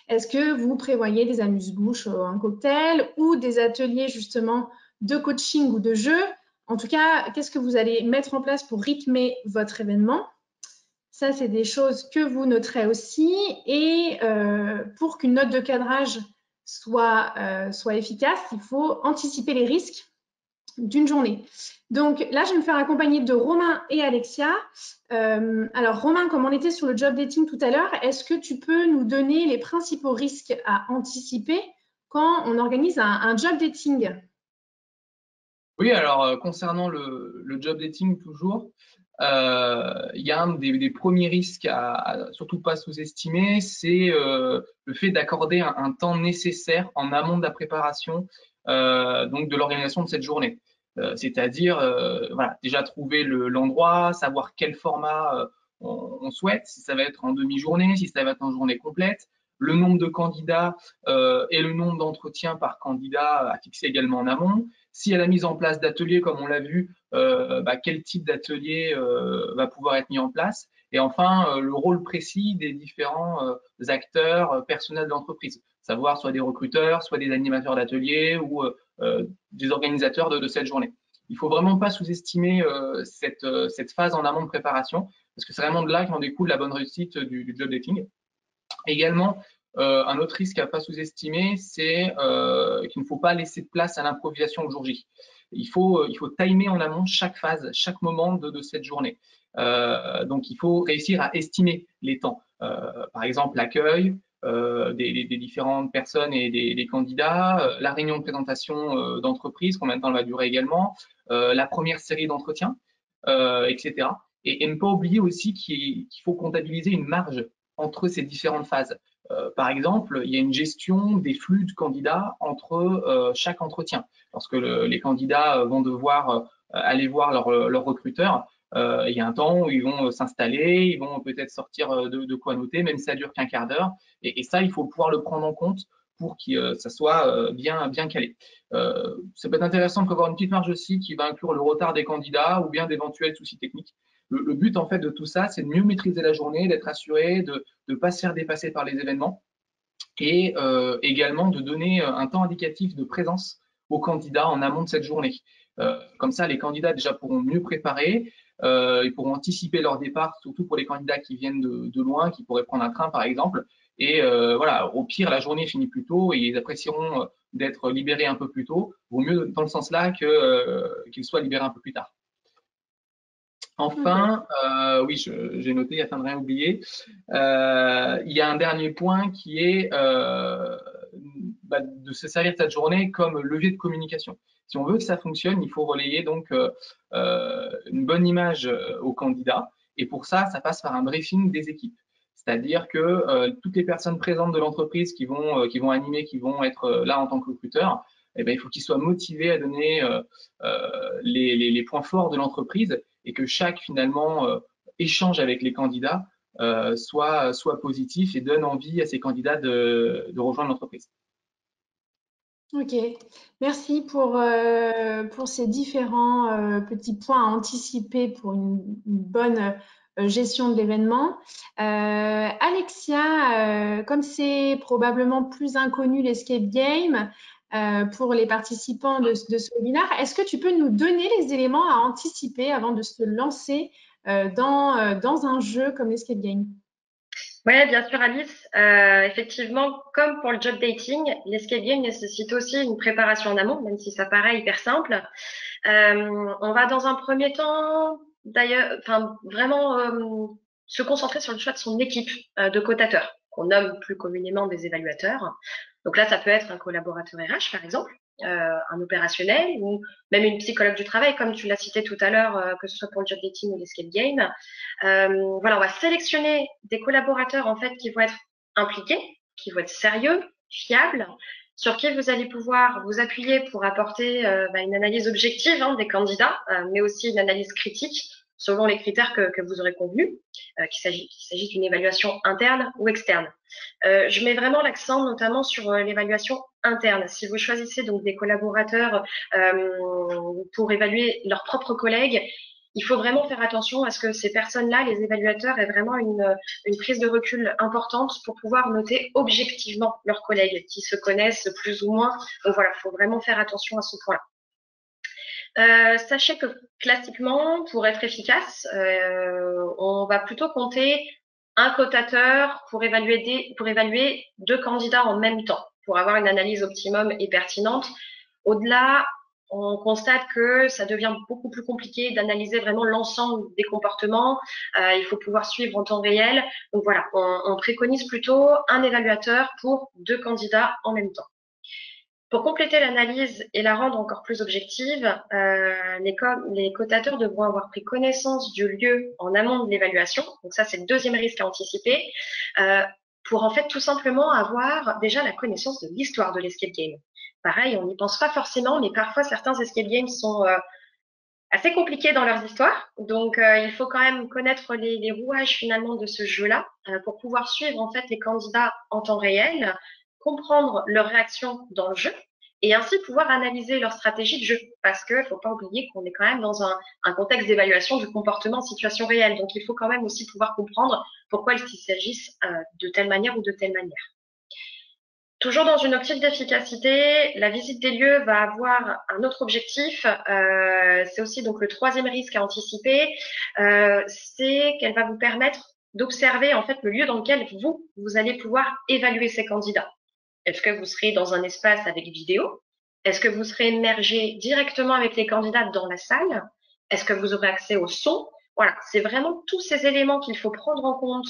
Est-ce que vous prévoyez des amuse-bouches, un cocktail ou des ateliers justement de coaching ou de jeu? En tout cas, qu'est-ce que vous allez mettre en place pour rythmer votre événement? Ça, c'est des choses que vous noterez aussi. Et pour qu'une note de cadrage soit efficace, il faut anticiper les risques d'une journée. Donc là, je vais me faire accompagner de Romain et Alexia. Alors Romain, comme on était sur le job dating tout à l'heure, est-ce que tu peux nous donner les principaux risques à anticiper quand on organise un job dating? Oui, alors concernant le job dating toujours, il y a un des premiers risques à surtout pas sous-estimer, c'est le fait d'accorder un temps nécessaire en amont de la préparation donc de l'organisation de cette journée. C'est-à-dire voilà, déjà trouver l'endroit, savoir quel format on souhaite, si ça va être en demi-journée, si ça va être en journée complète, le nombre de candidats et le nombre d'entretiens par candidat à fixer également en amont. S'il y a la mise en place d'ateliers, comme on l'a vu, quel type d'atelier va pouvoir être mis en place. Et enfin, le rôle précis des différents acteurs personnels de l'entreprise, savoir soit des recruteurs, soit des animateurs d'ateliers ou des organisateurs de cette journée. Il ne faut vraiment pas sous-estimer cette phase en amont de préparation, parce que c'est vraiment de là qu'en découle la bonne réussite du job dating. Également, un autre risque à ne pas sous-estimer, c'est qu'il ne faut pas laisser de place à l'improvisation le jour J. Il faut timer en amont chaque phase, chaque moment de cette journée. Donc, il faut réussir à estimer les temps. Par exemple, l'accueil des différentes personnes et des candidats, la réunion de présentation d'entreprise, combien de temps elle va durer également, la première série d'entretiens, etc. Et ne pas oublier aussi qu'il faut comptabiliser une marge entre ces différentes phases. Par exemple, il y a une gestion des flux de candidats entre chaque entretien. Lorsque les candidats vont devoir aller voir leur recruteur, il y a un temps où ils vont s'installer, ils vont peut-être sortir de quoi noter, même si ça dure qu'un quart d'heure. Et ça, il faut pouvoir le prendre en compte pour que ça soit bien calé. Ça peut être intéressant de prévoir une petite marge aussi qui va inclure le retard des candidats ou bien d'éventuels soucis techniques. Le but, en fait, de tout ça, c'est de mieux maîtriser la journée, d'être assuré, de ne pas se faire dépasser par les événements et également de donner un temps indicatif de présence aux candidats en amont de cette journée. Comme ça, les candidats déjà pourront mieux préparer, ils pourront anticiper leur départ, surtout pour les candidats qui viennent de loin, qui pourraient prendre un train, par exemple. Et voilà, au pire, la journée finit plus tôt et ils apprécieront d'être libérés un peu plus tôt. Vaut mieux dans le sens là qu'ils soient libérés un peu plus tard. Enfin, oui, j'ai noté afin de rien oublier, il y a un dernier point qui est de se servir de cette journée comme levier de communication. Si on veut que ça fonctionne, il faut relayer donc une bonne image aux candidats. Et pour ça, ça passe par un briefing des équipes. C'est-à-dire que toutes les personnes présentes de l'entreprise qui vont animer, qui vont être là en tant que recruteurs, eh ben, il faut qu'ils soient motivés à donner les points forts de l'entreprise et que chaque finalement échange avec les candidats soit positif et donne envie à ces candidats de rejoindre l'entreprise. Ok, merci pour ces différents petits points à anticiper pour une bonne gestion de l'événement. Alexia, comme c'est probablement plus inconnu l'escape game pour les participants de ce webinaire, est-ce que tu peux nous donner les éléments à anticiper avant de se lancer dans un jeu comme l'escape game? Ouais, bien sûr, Alice. Effectivement, comme pour le job dating, l'escape game nécessite aussi une préparation en amont, même si ça paraît hyper simple. On va dans un premier temps, d'ailleurs, enfin vraiment se concentrer sur le choix de son équipe de cotateurs, qu'on nomme plus communément des évaluateurs. Donc là, ça peut être un collaborateur RH, par exemple, un opérationnel ou même une psychologue du travail, comme tu l'as cité tout à l'heure, que ce soit pour le job dating ou l'escape game. Voilà, on va sélectionner des collaborateurs en fait qui vont être impliqués, qui vont être sérieux, fiables, sur qui vous allez pouvoir vous appuyer pour apporter une analyse objective des candidats, mais aussi une analyse critique selon les critères que vous aurez convenus, qu'il s'agisse d'une évaluation interne ou externe. Je mets vraiment l'accent notamment sur l'évaluation interne. Si vous choisissez donc des collaborateurs pour évaluer leurs propres collègues, il faut vraiment faire attention à ce que ces personnes-là, les évaluateurs, aient vraiment une prise de recul importante pour pouvoir noter objectivement leurs collègues qui se connaissent plus ou moins. Donc voilà, il faut vraiment faire attention à ce point-là. Sachez que classiquement, pour être efficace, on va plutôt compter un cotateur pour évaluer 2 candidats en même temps, pour avoir une analyse optimum et pertinente. Au-delà, on constate que ça devient beaucoup plus compliqué d'analyser vraiment l'ensemble des comportements. Il faut pouvoir suivre en temps réel. Donc voilà, on préconise plutôt un évaluateur pour 2 candidats en même temps. Pour compléter l'analyse et la rendre encore plus objective, les cotateurs devront avoir pris connaissance du lieu en amont de l'évaluation. Donc ça, c'est le deuxième risque à anticiper, pour en fait tout simplement avoir déjà la connaissance de l'histoire de l'escape game. Pareil, on n'y pense pas forcément, mais parfois certains escape games sont assez compliqués dans leurs histoires. Donc il faut quand même connaître les rouages finalement de ce jeu-là pour pouvoir suivre en fait les candidats en temps réel, comprendre leurs réactions dans le jeu et ainsi pouvoir analyser leur stratégie de jeu. Parce que faut pas oublier qu'on est quand même dans un contexte d'évaluation du comportement en situation réelle. Donc il faut quand même aussi pouvoir comprendre pourquoi il s'agisse de telle manière ou de telle manière. Toujours dans une optique d'efficacité, la visite des lieux va avoir un autre objectif. C'est aussi donc le troisième risque à anticiper, c'est qu'elle va vous permettre d'observer en fait le lieu dans lequel vous allez pouvoir évaluer ces candidats. Est-ce que vous serez dans un espace avec vidéo? Est-ce que vous serez immergé directement avec les candidats dans la salle? Est-ce que vous aurez accès au son? Voilà, c'est vraiment tous ces éléments qu'il faut prendre en compte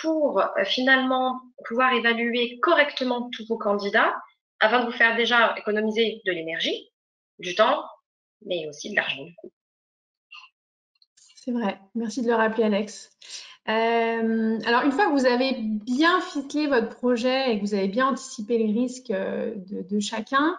pour finalement pouvoir évaluer correctement tous vos candidats afin de vous faire déjà économiser de l'énergie, du temps, mais aussi de l'argent. C'est vrai, merci de le rappeler, Alex. Alors, une fois que vous avez bien ficelé votre projet et que vous avez bien anticipé les risques de chacun,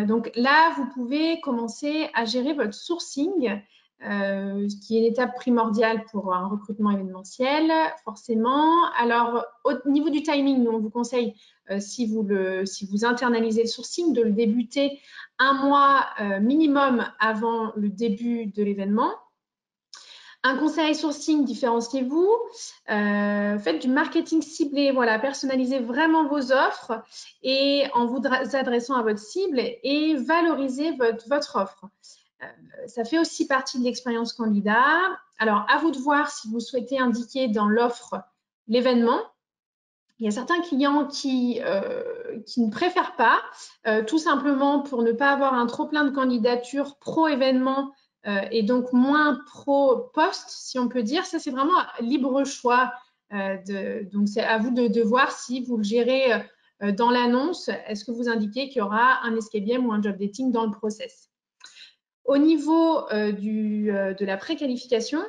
donc là, vous pouvez commencer à gérer votre sourcing, qui est une étape primordiale pour un recrutement événementiel, forcément. Alors, au niveau du timing, nous, on vous conseille, si vous internalisez le sourcing, de le débuter un mois minimum avant le début de l'événement. Un conseil sourcing, différenciez-vous. Faites du marketing ciblé, voilà, personnalisez vraiment vos offres et en vous adressant à votre cible et valorisez votre offre. Ça fait aussi partie de l'expérience candidat. Alors, à vous de voir si vous souhaitez indiquer dans l'offre l'événement. Il y a certains clients qui ne préfèrent pas, tout simplement pour ne pas avoir un trop plein de candidatures pro-événement et donc moins pro-poste, si on peut dire. Ça, c'est vraiment libre choix. Donc, c'est à vous de voir si vous le gérez dans l'annonce. Est-ce que vous indiquez qu'il y aura un escape game ou un job dating dans le process? Au niveau de la préqualification,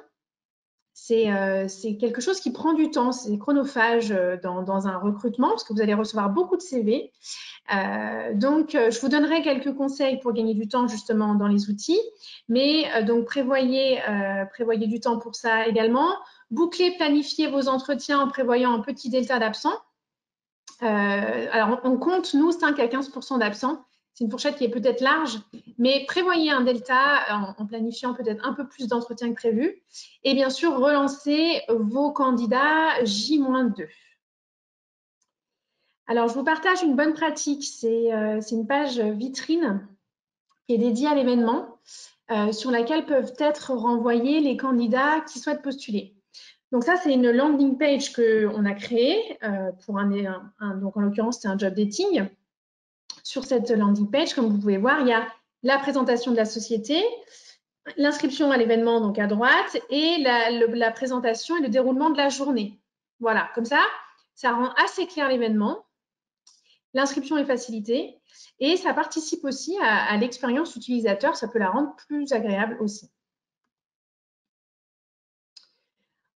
c'est quelque chose qui prend du temps, c'est chronophage dans un recrutement parce que vous allez recevoir beaucoup de CV. Donc, je vous donnerai quelques conseils pour gagner du temps justement dans les outils, mais donc prévoyez du temps pour ça également. Bouclez, planifiez vos entretiens en prévoyant un petit delta d'absents. Alors, on compte, nous, 5 à 15% d'absents. C'est une fourchette qui est peut-être large, mais prévoyez un delta en planifiant peut-être un peu plus d'entretiens que prévu. Et bien sûr, relancez vos candidats J-2. Alors, je vous partage une bonne pratique. C'est une page vitrine qui est dédiée à l'événement, sur laquelle peuvent être renvoyés les candidats qui souhaitent postuler. Donc ça, c'est une landing page qu'on a créée pour donc en l'occurrence, c'est un job dating. Sur cette landing page, comme vous pouvez voir, il y a la présentation de la société, l'inscription à l'événement donc à droite et la présentation et le déroulement de la journée. Voilà, comme ça rend assez clair l'événement. L'inscription est facilitée et ça participe aussi à l'expérience utilisateur. Ça peut la rendre plus agréable aussi.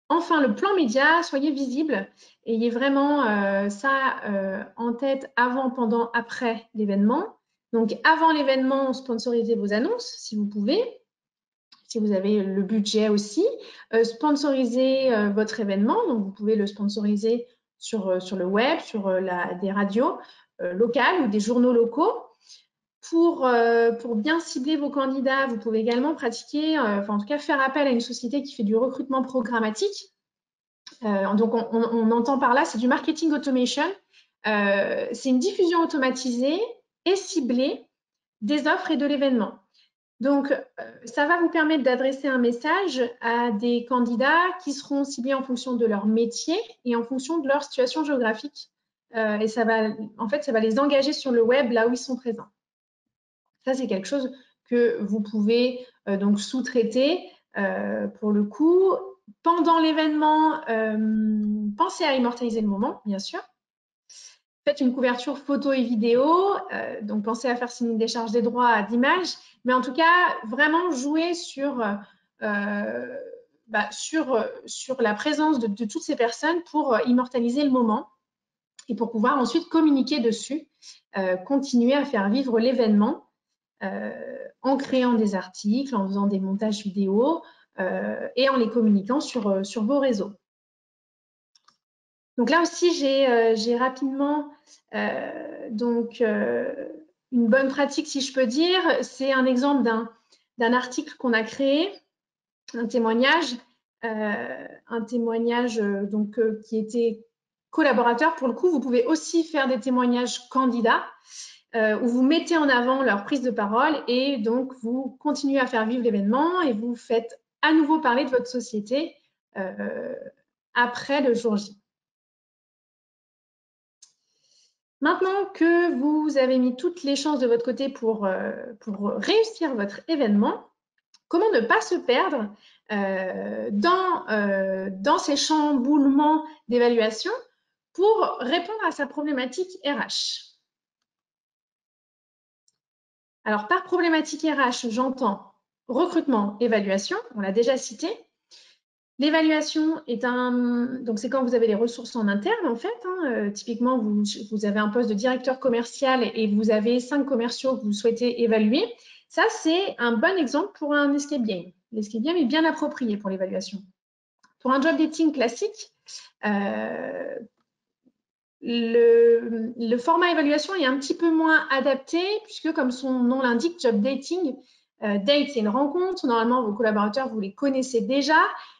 Enfin, le plan média, soyez visible. Ayez vraiment ça en tête avant, pendant, après l'événement. Donc, avant l'événement, sponsorisez vos annonces si vous pouvez, si vous avez le budget aussi. Sponsorisez votre événement. Donc, vous pouvez le sponsoriser sur le web, sur des radios locales ou des journaux locaux. Pour bien cibler vos candidats, vous pouvez également pratiquer, en tout cas faire appel à une société qui fait du recrutement programmatique. Donc, on entend par là, c'est du marketing automation. C'est une diffusion automatisée et ciblée des offres et de l'événement. Donc, ça va vous permettre d'adresser un message à des candidats qui seront ciblés en fonction de leur métier et en fonction de leur situation géographique. Et ça va les engager sur le web là où ils sont présents. Ça, c'est quelque chose que vous pouvez donc sous-traiter pour le coup. Pendant l'événement, pensez à immortaliser le moment, bien sûr. Faites une couverture photo et vidéo, donc pensez à faire signer des charges des droits d'image, mais en tout cas, vraiment jouer sur la présence de toutes ces personnes pour immortaliser le moment et pour pouvoir ensuite communiquer dessus, continuer à faire vivre l'événement en créant des articles, en faisant des montages vidéo et en les communiquant sur vos réseaux. Donc là aussi, j'ai rapidement une bonne pratique, si je peux dire. C'est un exemple d'un article qu'on a créé, un témoignage qui était collaborateur. Pour le coup, vous pouvez aussi faire des témoignages candidats où vous mettez en avant leur prise de parole et donc vous continuez à faire vivre l'événement et vous faites à nouveau parler de votre société après le jour J. Maintenant que vous avez mis toutes les chances de votre côté pour réussir votre événement, comment ne pas se perdre dans ces chamboulements d'évaluation pour répondre à sa problématique RH? Alors, par problématique RH, j'entends recrutement, évaluation, on l'a déjà cité. L'évaluation est donc c'est quand vous avez les ressources en interne en fait. Typiquement, vous avez un poste de directeur commercial et vous avez 5 commerciaux que vous souhaitez évaluer. Ça, c'est un bon exemple pour un escape game. L'escape game est bien approprié pour l'évaluation. Pour un job dating classique, le format évaluation est un petit peu moins adapté puisque, comme son nom l'indique, job dating, date, c'est une rencontre. Normalement, vos collaborateurs, vous les connaissez déjà.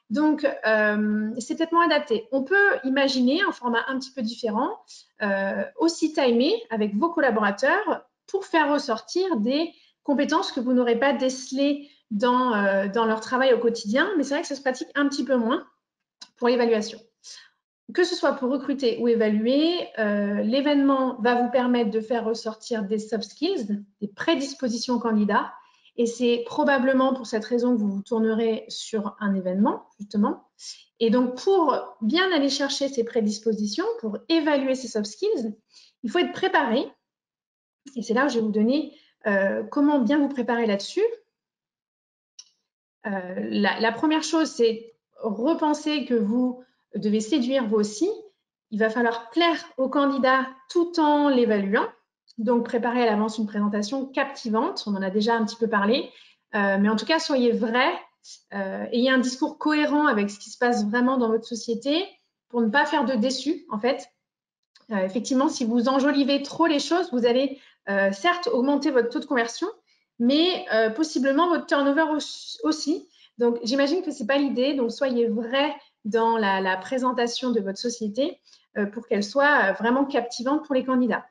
Donc, c'est peut-être moins adapté. On peut imaginer un format un petit peu différent, aussi timé avec vos collaborateurs pour faire ressortir des compétences que vous n'aurez pas décelées dans leur travail au quotidien. Mais c'est vrai que ça se pratique un petit peu moins pour l'évaluation. Que ce soit pour recruter ou évaluer, l'événement va vous permettre de faire ressortir des soft skills, des prédispositions candidats, Et c'est probablement pour cette raison que vous vous tournerez sur un événement, justement. Et donc, pour bien aller chercher ces prédispositions, pour évaluer ces soft skills, il faut être préparé. Et c'est là où je vais vous donner comment bien vous préparer là-dessus. La première chose, c'est repenser que vous devez séduire vous aussi. Il va falloir plaire au candidat tout en l'évaluant. Donc, préparez à l'avance une présentation captivante. On en a déjà un petit peu parlé. Mais en tout cas, soyez vrai. Ayez un discours cohérent avec ce qui se passe vraiment dans votre société pour ne pas faire de déçus, en fait. Effectivement, si vous enjolivez trop les choses, vous allez certes augmenter votre taux de conversion, mais possiblement votre turnover aussi. Donc, j'imagine que ce n'est pas l'idée. Donc, soyez vrai dans la présentation de votre société pour qu'elle soit vraiment captivante pour les candidats.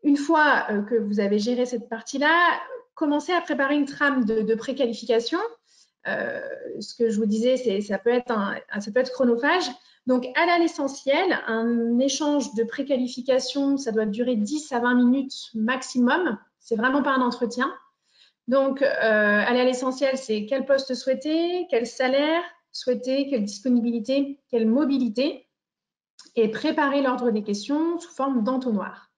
Une fois que vous avez géré cette partie-là, commencez à préparer une trame de préqualification. Ce que je vous disais, ça peut être chronophage. Donc, aller à l'essentiel, un échange de préqualification, ça doit durer 10 à 20 minutes maximum. C'est vraiment pas un entretien. Donc, aller à l'essentiel, c'est quel poste souhaiter, quel salaire souhaiter, quelle disponibilité, quelle mobilité, et préparer l'ordre des questions sous forme d'entonnoir,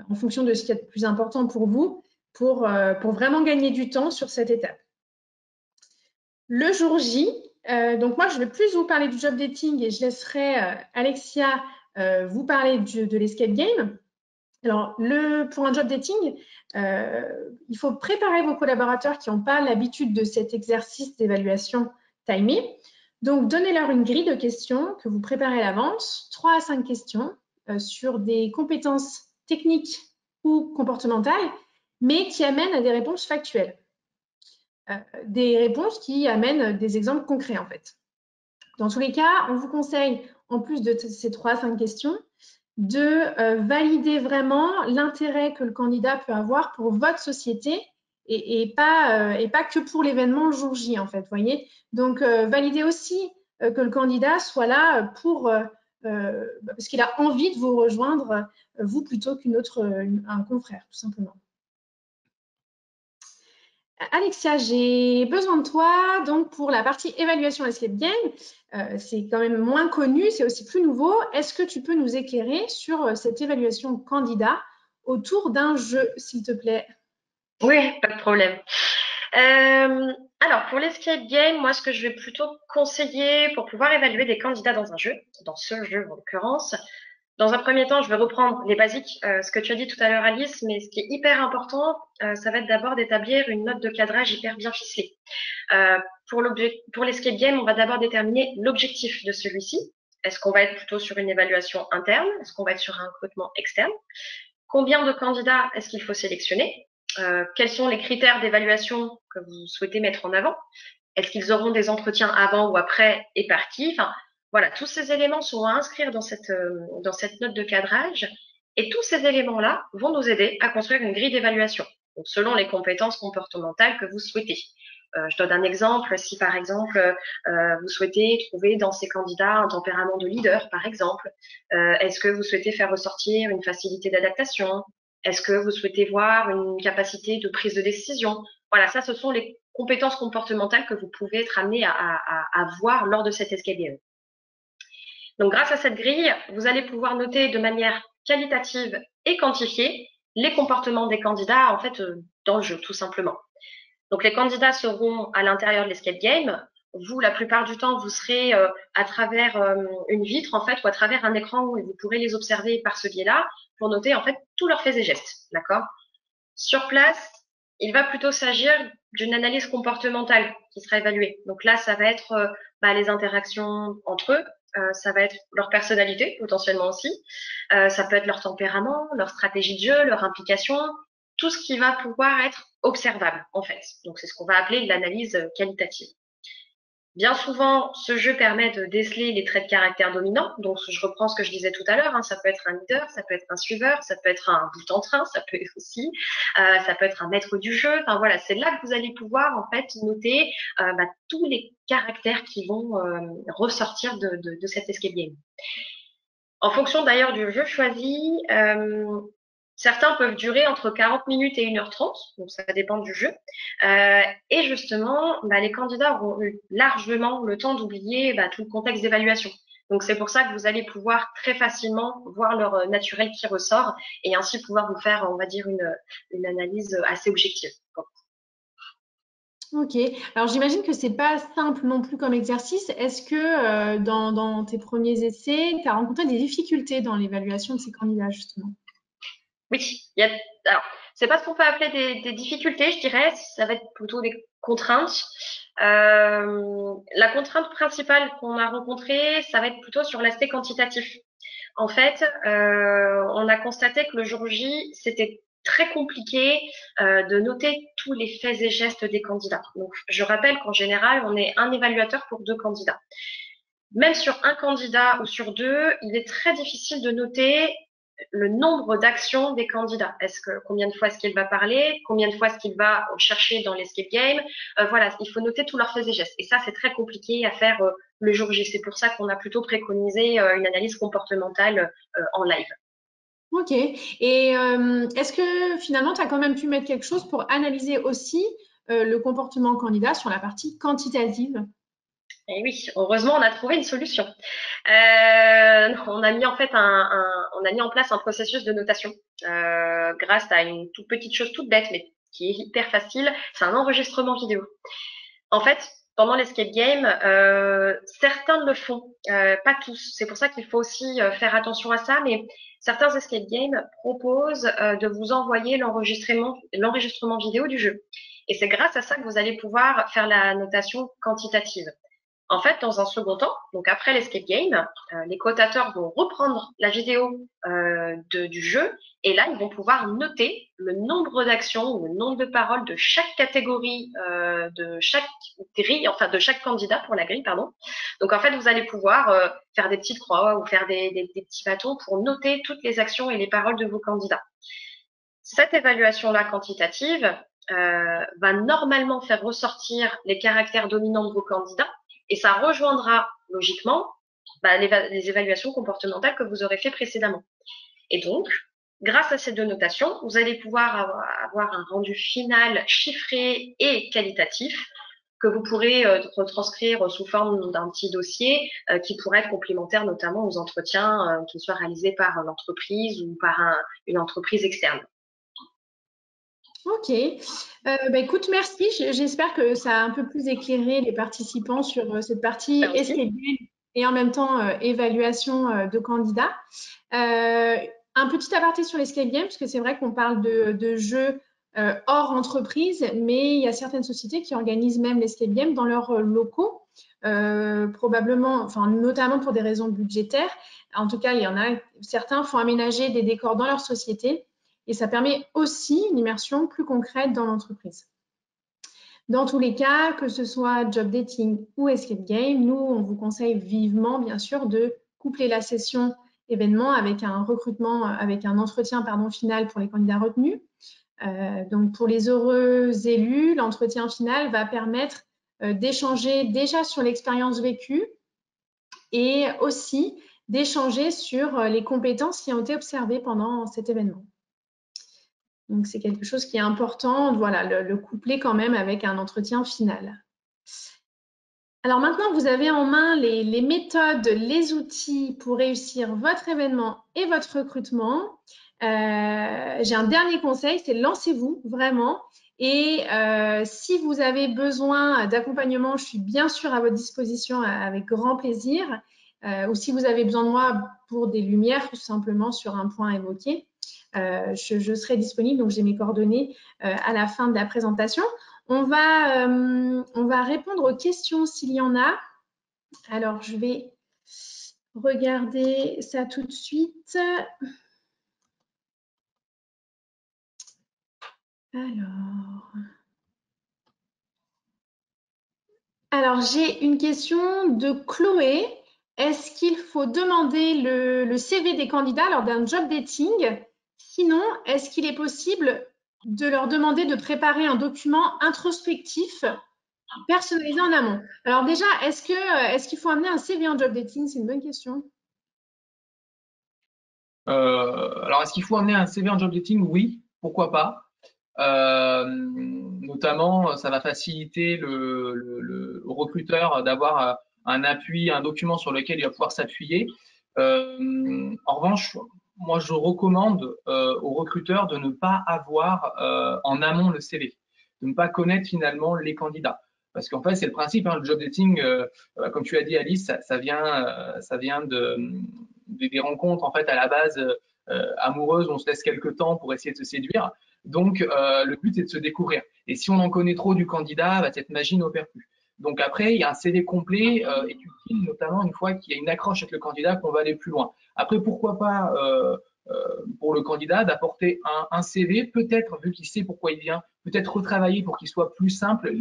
en fonction de ce qui est le plus important pour vous, pour vraiment gagner du temps sur cette étape. Le jour J, donc moi, je vais plus vous parler du job dating et je laisserai Alexia vous parler de l'escape game. Alors, pour un job dating, il faut préparer vos collaborateurs qui n'ont pas l'habitude de cet exercice d'évaluation timée. Donc, donnez-leur une grille de questions que vous préparez à l'avance, 3 à 5 questions sur des compétences techniques ou comportementales, mais qui amènent à des réponses factuelles. Des réponses qui amènent des exemples concrets, en fait. Dans tous les cas, on vous conseille, en plus de ces 3 à 5 questions, de valider vraiment l'intérêt que le candidat peut avoir pour votre société et pas que pour l'événement le jour J, en fait, voyez. Donc, valider aussi que le candidat soit là parce qu'il a envie de vous rejoindre, vous, plutôt un confrère, tout simplement. Alexia, j'ai besoin de toi donc pour la partie évaluation escape game. C'est quand même moins connu, c'est aussi plus nouveau. Est-ce que tu peux nous éclairer sur cette évaluation candidat autour d'un jeu, s'il te plaît? Oui, pas de problème. Alors, pour l'escape game, moi, ce que je vais plutôt conseiller pour pouvoir évaluer des candidats dans un jeu, dans ce jeu en l'occurrence, dans un premier temps, je vais reprendre les basiques, ce que tu as dit tout à l'heure, Alice, mais ce qui est hyper important, ça va être d'abord d'établir une note de cadrage hyper bien ficelée. Pour l'escape game, on va d'abord déterminer l'objectif de celui-ci. Est-ce qu'on va être plutôt sur une évaluation interne? Est-ce qu'on va être sur un recrutement externe? Combien de candidats est-ce qu'il faut sélectionner? Quels sont les critères d'évaluation que vous souhaitez mettre en avant? Est-ce qu'ils auront des entretiens avant ou après et par qui? Enfin, voilà, tous ces éléments sont à inscrire dans cette note de cadrage et tous ces éléments-là vont nous aider à construire une grille d'évaluation, donc selon les compétences comportementales que vous souhaitez. Je donne un exemple. Si par exemple vous souhaitez trouver dans ces candidats un tempérament de leader, par exemple, est-ce que vous souhaitez faire ressortir une facilité d'adaptation? Est-ce que vous souhaitez voir une capacité de prise de décision? Voilà, ça, ce sont les compétences comportementales que vous pouvez être amené à voir lors de cet escape game. Donc, grâce à cette grille, vous allez pouvoir noter de manière qualitative et quantifiée les comportements des candidats, en fait, dans le jeu, tout simplement. Donc, les candidats seront à l'intérieur de l'escape game. Vous, la plupart du temps, vous serez à travers une vitre, en fait, ou à travers un écran où vous pourrez les observer par ce biais-là pour noter, en fait, tous leurs faits et gestes. D'accord? Sur place, il va plutôt s'agir d'une analyse comportementale qui sera évaluée. Donc là, ça va être les interactions entre eux, ça va être leur personnalité potentiellement aussi, ça peut être leur tempérament, leur stratégie de jeu, leur implication, tout ce qui va pouvoir être observable en fait. Donc c'est ce qu'on va appeler l'analyse qualitative. Bien souvent, ce jeu permet de déceler les traits de caractère dominants. Donc, je reprends ce que je disais tout à l'heure. Ça peut être un leader, ça peut être un suiveur, ça peut être un bout en train, ça peut être aussi, ça peut être un maître du jeu. Enfin voilà, c'est là que vous allez pouvoir en fait noter tous les caractères qui vont ressortir de cet escape game. En fonction d'ailleurs du jeu choisi, Certains peuvent durer entre 40 minutes et 1h30, donc ça dépend du jeu. Et justement, les candidats auront eu largement le temps d'oublier tout le contexte d'évaluation. Donc c'est pour ça que vous allez pouvoir très facilement voir leur naturel qui ressort et ainsi pouvoir vous faire, on va dire, une analyse assez objective. Ok, alors j'imagine que c'est pas simple non plus comme exercice. Est-ce que dans tes premiers essais, tu as rencontré des difficultés dans l'évaluation de ces candidats, justement? Oui, alors, c'est pas ce qu'on peut appeler des difficultés, je dirais, ça va être plutôt des contraintes. La contrainte principale qu'on a rencontrée, ça va être plutôt sur l'aspect quantitatif. En fait, on a constaté que le jour J, c'était très compliqué de noter tous les faits et gestes des candidats. Donc, je rappelle qu'en général, on est un évaluateur pour 2 candidats. Même sur un candidat ou sur 2, il est très difficile de noter le nombre d'actions des candidats. Combien de fois est-ce qu'il va parler, combien de fois est-ce qu'il va chercher dans l'escape game. Voilà, il faut noter tous leurs faits et gestes. Et ça, c'est très compliqué à faire le jour J. C'est pour ça qu'on a plutôt préconisé une analyse comportementale en live. Ok, et est-ce que finalement, tu as quand même pu mettre quelque chose pour analyser aussi le comportement candidat sur la partie quantitative? Et oui, heureusement, on a trouvé une solution. On a mis en fait on a mis en place un processus de notation grâce à une toute petite chose toute bête, mais qui est hyper facile. C'est un enregistrement vidéo. En fait, pendant l'escape game, certains le font, pas tous. C'est pour ça qu'il faut aussi faire attention à ça. Mais certains escape games proposent de vous envoyer l'enregistrement vidéo du jeu. Et c'est grâce à ça que vous allez pouvoir faire la notation quantitative. En fait, dans un second temps, donc après l'escape game, les cotateurs vont reprendre la vidéo du jeu et là, ils vont pouvoir noter le nombre d'actions, le nombre de paroles de chaque catégorie, de chaque grille, enfin de chaque candidat pour la grille, pardon. Donc en fait, vous allez pouvoir faire des petites croix ou faire des petits bâtons pour noter toutes les actions et les paroles de vos candidats. Cette évaluation-là quantitative va normalement faire ressortir les caractères dominants de vos candidats et ça rejoindra logiquement les évaluations comportementales que vous aurez fait précédemment. Et donc, grâce à ces 2 notations, vous allez pouvoir avoir un rendu final chiffré et qualitatif que vous pourrez retranscrire sous forme d'un petit dossier qui pourrait être complémentaire notamment aux entretiens qui soient réalisés par l'entreprise ou par une entreprise externe. Ok, écoute, merci. J'espère que ça a un peu plus éclairé les participants sur cette partie escape game et en même temps évaluation de candidats. Un petit aparté sur l'escape game, parce que c'est vrai qu'on parle de jeux hors entreprise, mais il y a certaines sociétés qui organisent même l'escape game dans leurs locaux, probablement, enfin notamment pour des raisons budgétaires. En tout cas, il y en a certains font aménager des décors dans leur société. Et ça permet aussi une immersion plus concrète dans l'entreprise. Dans tous les cas, que ce soit job dating ou escape game, nous, on vous conseille vivement, bien sûr, de coupler la session événement avec un recrutement, avec un entretien final pour les candidats retenus. Donc, pour les heureux élus, l'entretien final va permettre d'échanger déjà sur l'expérience vécue et aussi d'échanger sur les compétences qui ont été observées pendant cet événement. Donc, c'est quelque chose qui est important, voilà, le coupler quand même avec un entretien final. Alors maintenant, vous avez en main les méthodes, les outils pour réussir votre événement et votre recrutement. J'ai un dernier conseil, c'est lancez-vous vraiment. Et si vous avez besoin d'accompagnement, je suis bien sûr à votre disposition avec grand plaisir. Ou si vous avez besoin de moi pour des lumières, tout simplement sur un point évoqué. Je serai disponible, donc j'ai mes coordonnées à la fin de la présentation. On va répondre aux questions s'il y en a. Alors, je vais regarder ça tout de suite. Alors j'ai une question de Chloé. Est-ce qu'il faut demander le CV des candidats lors d'un job dating? Sinon, est-ce qu'il est possible de leur demander de préparer un document introspectif personnalisé en amont? Alors déjà, est-ce qu'il faut amener un CV en job dating? C'est une bonne question. Alors, est-ce qu'il faut amener un CV en job dating? Oui, pourquoi pas. Notamment, ça va faciliter le recruteur d'avoir un appui, un document sur lequel il va pouvoir s'appuyer. En revanche, moi, je recommande aux recruteurs de ne pas avoir en amont le CV, de ne pas connaître finalement les candidats. Parce qu'en fait, c'est le principe, hein, le job dating, comme tu as dit, Alice, ça vient des rencontres en fait à la base amoureuses. On se laisse quelques temps pour essayer de se séduire. Donc, le but, c'est de se découvrir. Et si on en connaît trop du candidat, bah, cette magie n'opère plus. Donc après, il y a un CV complet est utile, notamment une fois qu'il y a une accroche avec le candidat, qu'on va aller plus loin. Après, pourquoi pas pour le candidat d'apporter un CV, peut-être, vu qu'il sait pourquoi il vient, peut-être retravailler pour qu'il soit plus simple,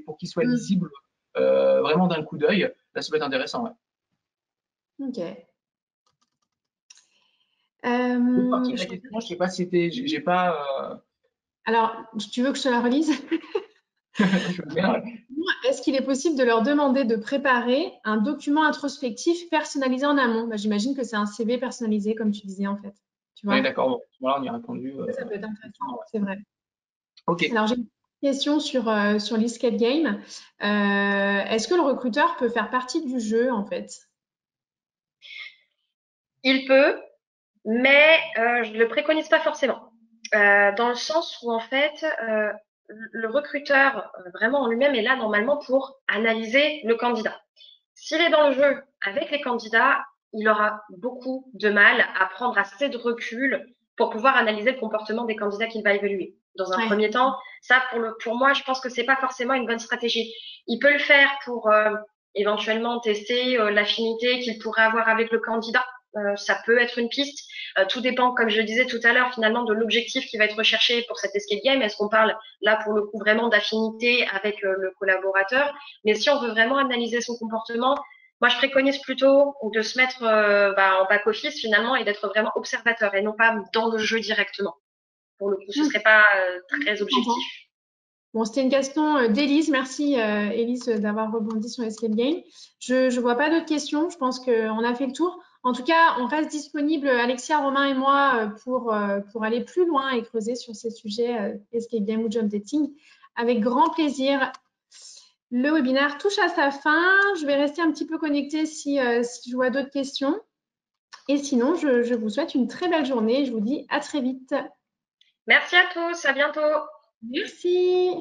pour qu'il soit lisible vraiment d'un coup d'œil. Là, ça peut être intéressant. Ouais. Ok. L'autre partie de la question, je ne sais pas si c'était, j'ai pas. Alors, tu veux que je te la relise? Je veux bien, ouais. Est-ce qu'il est possible de leur demander de préparer un document introspectif personnalisé en amont? Bah, j'imagine que c'est un CV personnalisé, comme tu disais, en fait. Tu vois? Oui, d'accord. Bon, voilà, on y a répondu. Ça peut être intéressant, Ouais. c'est vrai. Ok. Alors, j'ai une question sur l'Escape Game. Est-ce que le recruteur peut faire partie du jeu, en fait? Il peut, mais je ne le préconise pas forcément. Dans le sens où, en fait, le recruteur, vraiment en lui-même, est là normalement pour analyser le candidat. S'il est dans le jeu avec les candidats, il aura beaucoup de mal à prendre assez de recul pour pouvoir analyser le comportement des candidats qu'il va évaluer. Dans un premier temps, ça, pour moi, je pense que c'est pas forcément une bonne stratégie. Il peut le faire pour éventuellement tester l'affinité qu'il pourrait avoir avec le candidat. Ça peut être une piste. Tout dépend, comme je le disais tout à l'heure, finalement, de l'objectif qui va être recherché pour cette escape game. Est-ce qu'on parle là, pour le coup, vraiment d'affinité avec le collaborateur? Mais si on veut vraiment analyser son comportement, moi, je préconise plutôt de se mettre en back-office finalement et d'être vraiment observateur et non pas dans le jeu directement. Pour le coup, ce serait pas très objectif. Bon, c'était une question d'Élise. Merci, Élise, d'avoir rebondi sur Escape Game. Je ne vois pas d'autres questions. Je pense qu'on a fait le tour. En tout cas, on reste disponible, Alexia, Romain et moi, pour aller plus loin et creuser sur ces sujets Escape Game ou Job Dating. Avec grand plaisir. Le webinaire touche à sa fin. Je vais rester un petit peu connectée si je vois d'autres questions. Et sinon, je vous souhaite une très belle journée. Je vous dis à très vite. Merci à tous. À bientôt. Merci.